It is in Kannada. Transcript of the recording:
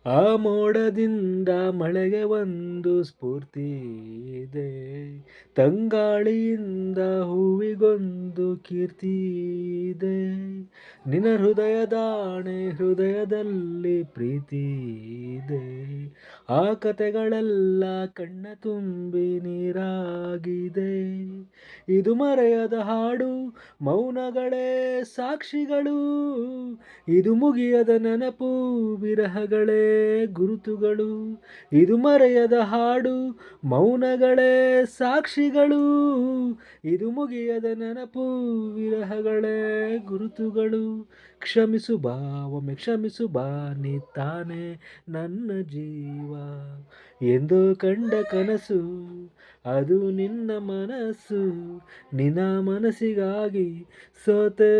ಆ ಮೋಡದಿಂದ ಮಳೆಗೆ ಒಂದು ಸ್ಫೂರ್ತಿ ಇದೆ, ತಂಗಾಳಿಯಿಂದ ಹೂವಿಗೊಂದು ಕೀರ್ತಿ ಇದೆ. ನಿನ್ನ ಹೃದಯದಾಣೆ ಹೃದಯದಲ್ಲಿ ಪ್ರೀತಿ ಇದೆ, ಆ ಕತೆಗಳೆಲ್ಲ ಕಣ್ಣ ತುಂಬಿ ನೀರಾಗಿದೆ. ಇದು ಮರೆಯದ ಹಾಡು, ಮೌನಗಳೇ ಸಾಕ್ಷಿಗಳು, ಇದು ಮುಗಿಯದ ನೆನಪು, ವಿರಹಗಳೇ ಗುರುತುಗಳು. ಇದು ಮರೆಯದ ಹಾಡು, ಮೌನಗಳೇ ಸಾಕ್ಷಿಗಳು, ಇದು ಮುಗಿಯದ ನೆನಪು, ವಿರಹಗಳೇ ಗುರುತುಗಳು. ಕ್ಷಮಿಸು ಬಾ, ಒಮ್ಮೆ ಕ್ಷಮಿಸು ಬಾ, ನೀ ತಾನೇ ನನ್ನ ಜೀವ ಎಂದು ಕಂಡ ಕನಸು, ಅದು ನಿನ್ನ ಮನಸ್ಸು. ನಿನ್ನ ಮನಸ್ಸಿಗಾಗಿ ಸೋತೆ.